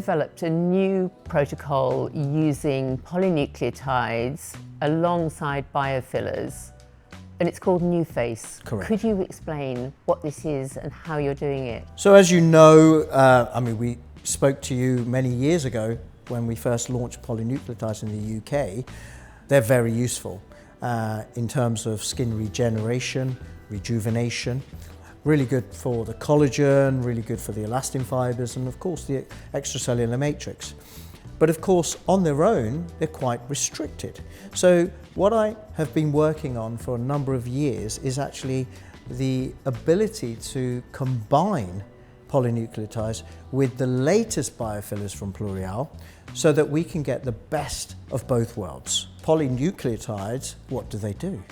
developed a new protocol using polynucleotides alongside biofillers, and it's called NuFace. Correct. Could you explain what this is and how you're doing it? So as you know, we spoke to you many years ago when we first launched polynucleotides in the UK. They're very useful in terms of skin regeneration, rejuvenation. Really good for the collagen, really good for the elastin fibers, and of course the extracellular matrix. But of course, on their own, they're quite restricted. So what I have been working on for a number of years is actually the ability to combine polynucleotides with the latest biofillers from L'Oreal so that we can get the best of both worlds. Polynucleotides, what do?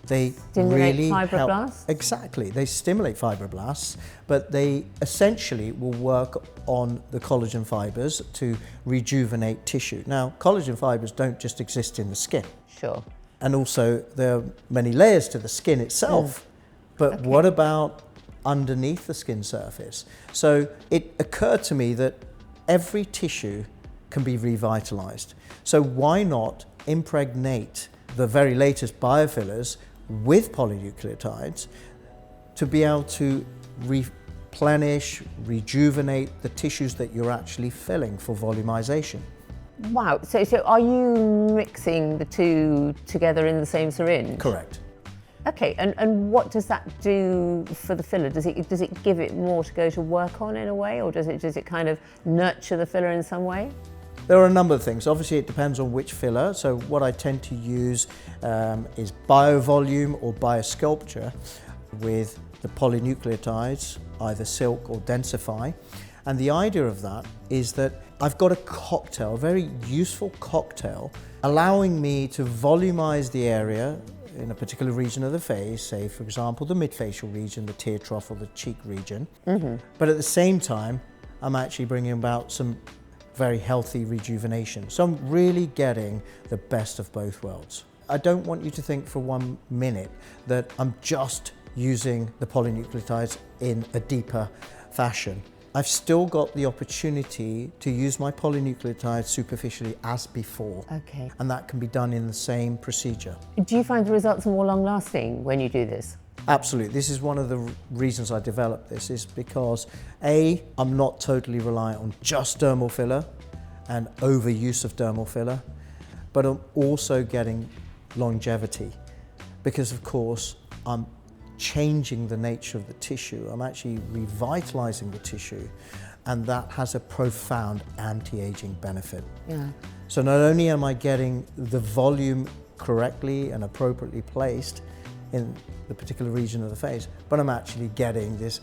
They stimulate really fibroblasts? help. Exactly, they stimulate fibroblasts, but they essentially will work on the collagen fibers to rejuvenate tissue. Now, collagen fibers don't just exist in the skin. Sure. And also there are many layers to the skin itself, but Okay. what about underneath the skin surface? So it occurred to me that every tissue can be revitalized. So why not impregnate the very latest biofillers with polynucleotides to be able to replenish, rejuvenate the tissues that you're actually filling for volumization. Wow, so are you mixing the two together in the same syringe? Correct. Okay, and what does that do for the filler? Does it give it more to go to work on in a way, or does it kind of nurture the filler in some way? There are a number of things. Obviously, it depends on which filler. So what I tend to use is biovolume or biosculpture with the polynucleotides, either silk or densify. And the idea of that is that I've got a cocktail, a very useful cocktail, allowing me to volumize the area in a particular region of the face, say for example the midfacial region, the tear trough or the cheek region. But at the same time, I'm actually bringing about some very healthy rejuvenation. So I'm really getting the best of both worlds. I don't want you to think for 1 minute that I'm just using the polynucleotides in a deeper fashion. I've still got the opportunity to use my polynucleotides superficially as before. Okay. And that can be done in the same procedure. Do you find the results more long-lasting when you do this? Absolutely. This is one of the reasons I developed this, is because A, I'm not totally reliant on just dermal filler and overuse of dermal filler, but I'm also getting longevity because of course I'm changing the nature of the tissue. I'm actually revitalizing the tissue, and that has a profound anti-aging benefit. Yeah. So not only am I getting the volume correctly and appropriately placed in the particular region of the face, but I'm actually getting this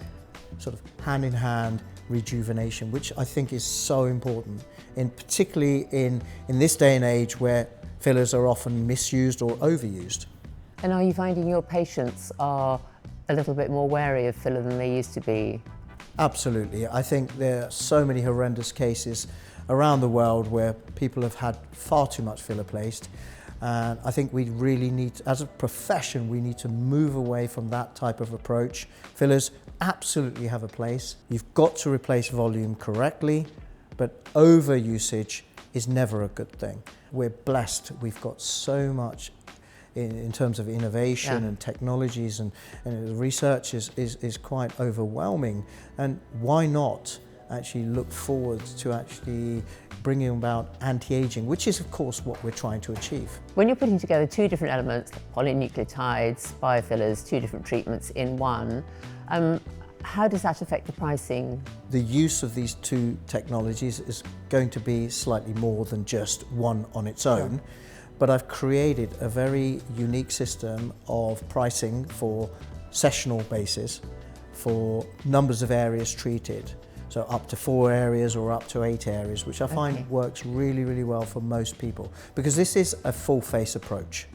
sort of hand-in-hand rejuvenation, which I think is so important, particularly in this day and age where fillers are often misused or overused. And are you finding your patients are a little bit more wary of filler than they used to be? Absolutely. I think there are so many horrendous cases around the world where people have had far too much filler placed. And I think we really need, as a profession, we need to move away from that type of approach. Fillers absolutely have a place. You've got to replace volume correctly, but over usage is never a good thing. We're blessed. We've got so much in terms of innovation and technologies, and the research is quite overwhelming. And why not actually look forward to actually bringing about anti-aging, which is of course what we're trying to achieve. When you're putting together two different elements, polynucleotides, biofillers, two different treatments in one, how does that affect the pricing? The use of these two technologies is going to be slightly more than just one on its own. Sure. But I've created a very unique system of pricing for sessional basis, for numbers of areas treated. So up to 4 areas or up to 8 areas, which I find works really, really well for most people. Because this is a full face approach.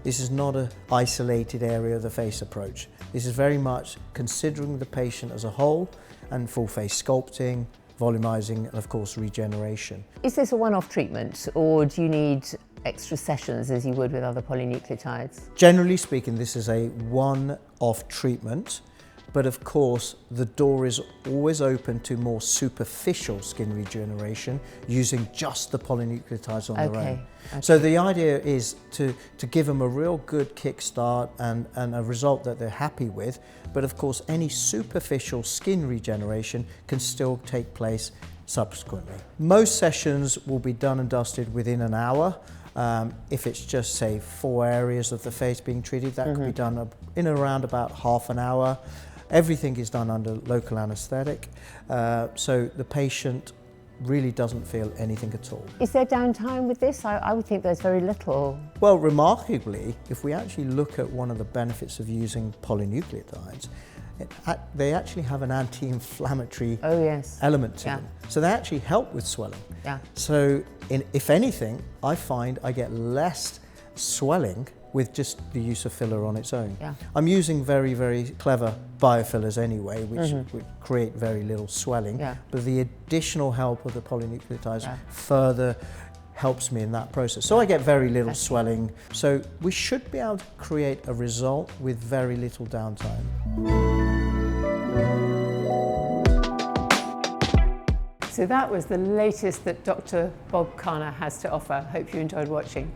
This is not an isolated area of the face approach. This is very much considering the patient as a whole, and full face sculpting, volumizing, and of course regeneration. Is this a one-off treatment, or do you need extra sessions as you would with other polynucleotides? Generally speaking, this is a one-off treatment, But of course, the door is always open to more superficial skin regeneration using just the polynucleotides on their own. Okay. So the idea is to give them a real good kickstart and a result that they're happy with. But of course, any superficial skin regeneration can still take place subsequently. Most sessions will be done and dusted within an hour. If it's just, say, 4 areas of the face being treated, that could be done in around about half an hour. Everything is done under local anaesthetic, so the patient really doesn't feel anything at all. Is there downtime with this? I would think there's very little. Well, remarkably, if we actually look at one of the benefits of using polynucleotides, they actually have an anti-inflammatory element to them. So they actually help with swelling. Yeah. So if anything, I find I get less swelling with just the use of filler on its own. Yeah. I'm using very, very clever biofillers anyway, which would create very little swelling. Yeah. But the additional help of the polynucleotides further helps me in that process. So I get very little swelling. So we should be able to create a result with very little downtime. So that was the latest that Dr. Bob Khanna has to offer. Hope you enjoyed watching.